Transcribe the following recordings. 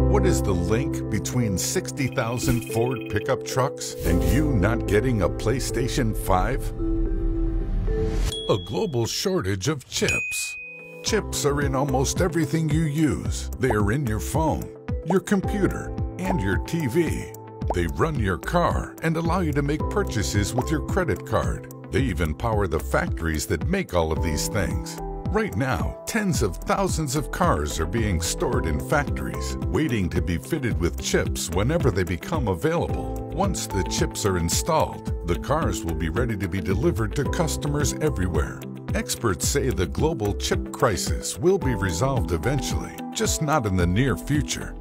What is the link between 60,000 Ford pickup trucks and you not getting a PlayStation 5? A global shortage of chips. Chips are in almost everything you use. They are in your phone, your computer, and your TV. They run your car and allow you to make purchases with your credit card. They even power the factories that make all of these things. Right now, tens of thousands of cars are being stored in factories, waiting to be fitted with chips whenever they become available. Once the chips are installed, the cars will be ready to be delivered to customers everywhere. Experts say the global chip crisis will be resolved eventually, just not in the near future.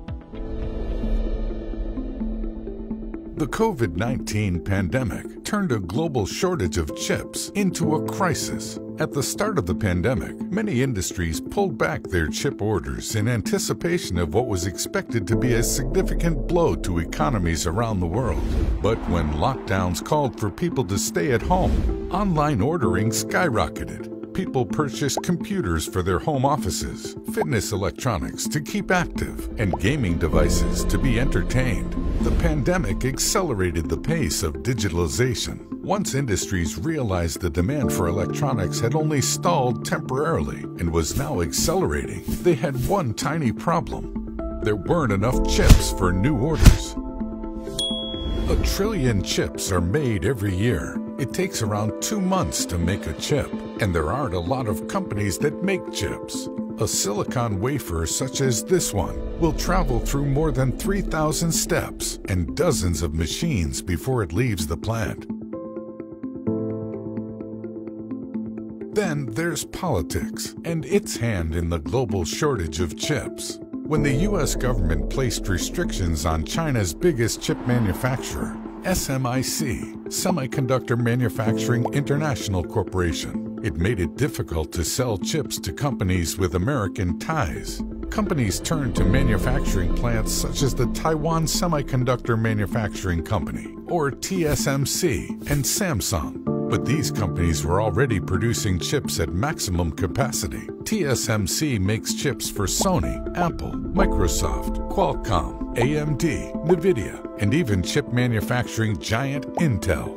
The COVID-19 pandemic turned a global shortage of chips into a crisis. At the start of the pandemic, many industries pulled back their chip orders in anticipation of what was expected to be a significant blow to economies around the world. But when lockdowns called for people to stay at home, online ordering skyrocketed. People purchased computers for their home offices, fitness electronics to keep active, and gaming devices to be entertained. The pandemic accelerated the pace of digitalization. Once industries realized the demand for electronics had only stalled temporarily and was now accelerating, they had one tiny problem. There weren't enough chips for new orders. 1 trillion chips are made every year. It takes around 2 months to make a chip, and there aren't a lot of companies that make chips. A silicon wafer such as this one will travel through more than 3,000 steps and dozens of machines before it leaves the plant. Then there's politics and its hand in the global shortage of chips. When the U.S. government placed restrictions on China's biggest chip manufacturer, SMIC, Semiconductor Manufacturing International Corporation, it made it difficult to sell chips to companies with American ties. Companies turned to manufacturing plants such as the Taiwan Semiconductor Manufacturing Company, or TSMC, and Samsung. But these companies were already producing chips at maximum capacity. TSMC makes chips for Sony, Apple, Microsoft, Qualcomm, AMD, NVIDIA, and even chip manufacturing giant Intel.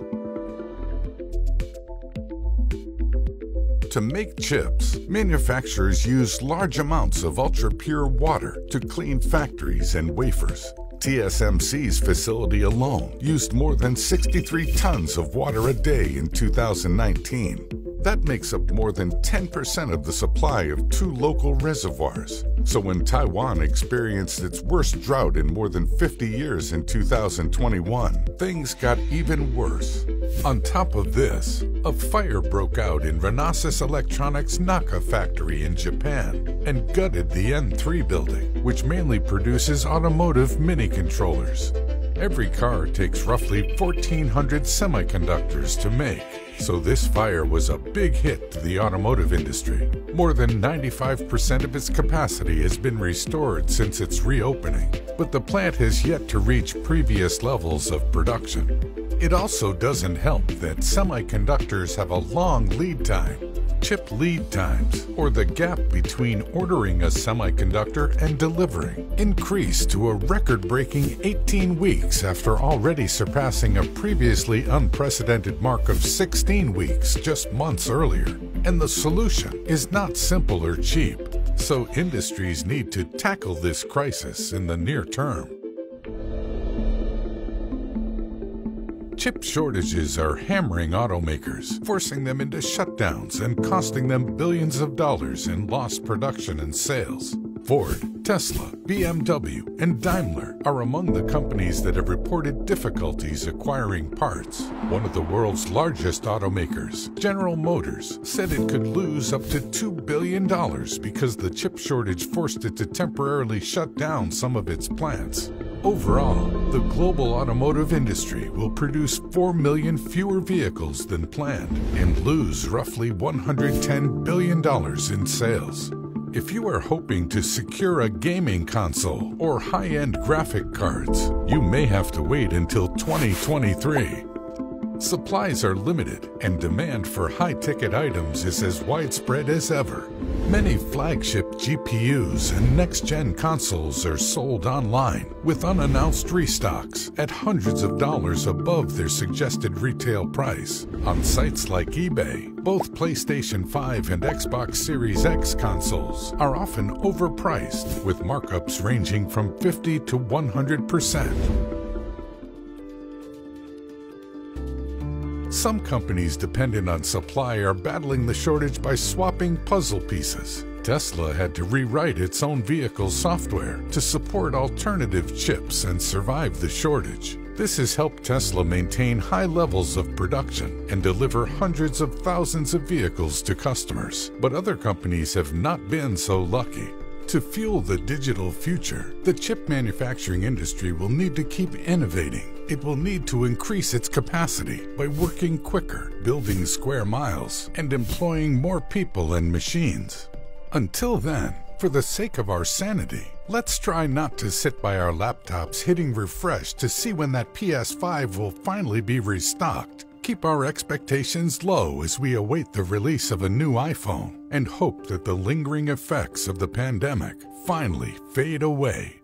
To make chips, manufacturers use large amounts of ultra-pure water to clean factories and wafers. TSMC's facility alone used more than 63 tons of water a day in 2019. That makes up more than 10% of the supply of 2 local reservoirs. So when Taiwan experienced its worst drought in more than 50 years in 2021, things got even worse. On top of this, a fire broke out in Renesas Electronics' Naka factory in Japan and gutted the N3 building, which mainly produces automotive mini-controllers. Every car takes roughly 1,400 semiconductors to make. So this fire was a big hit to the automotive industry. More than 95% of its capacity has been restored since its reopening, but the plant has yet to reach previous levels of production. It also doesn't help that semiconductors have a long lead time. Chip lead times, or the gap between ordering a semiconductor and delivering, increased to a record-breaking 18 weeks after already surpassing a previously unprecedented mark of 16 weeks just months earlier. And the solution is not simple or cheap, so industries need to tackle this crisis in the near term. Chip shortages are hammering automakers, forcing them into shutdowns and costing them billions of dollars in lost production and sales. Ford, Tesla, BMW, and Daimler are among the companies that have reported difficulties acquiring parts. One of the world's largest automakers, General Motors, said it could lose up to $2 billion because the chip shortage forced it to temporarily shut down some of its plants. Overall, the global automotive industry will produce 4 million fewer vehicles than planned and lose roughly $110 billion in sales. If you are hoping to secure a gaming console or high-end graphic cards, you may have to wait until 2023. Supplies are limited, and demand for high-ticket items is as widespread as ever. Many flagship GPUs and next-gen consoles are sold online with unannounced restocks at hundreds of dollars above their suggested retail price. On sites like eBay, both PlayStation 5 and Xbox Series X consoles are often overpriced, with markups ranging from 50 to 100%. Some companies dependent on supply are battling the shortage by swapping puzzle pieces. Tesla had to rewrite its own vehicle software to support alternative chips and survive the shortage. This has helped Tesla maintain high levels of production and deliver hundreds of thousands of vehicles to customers. But other companies have not been so lucky. To fuel the digital future, the chip manufacturing industry will need to keep innovating. It will need to increase its capacity by working quicker, building square miles, and employing more people and machines. Until then, for the sake of our sanity, let's try not to sit by our laptops hitting refresh to see when that PS5 will finally be restocked. Keep our expectations low as we await the release of a new iPhone and hope that the lingering effects of the pandemic finally fade away.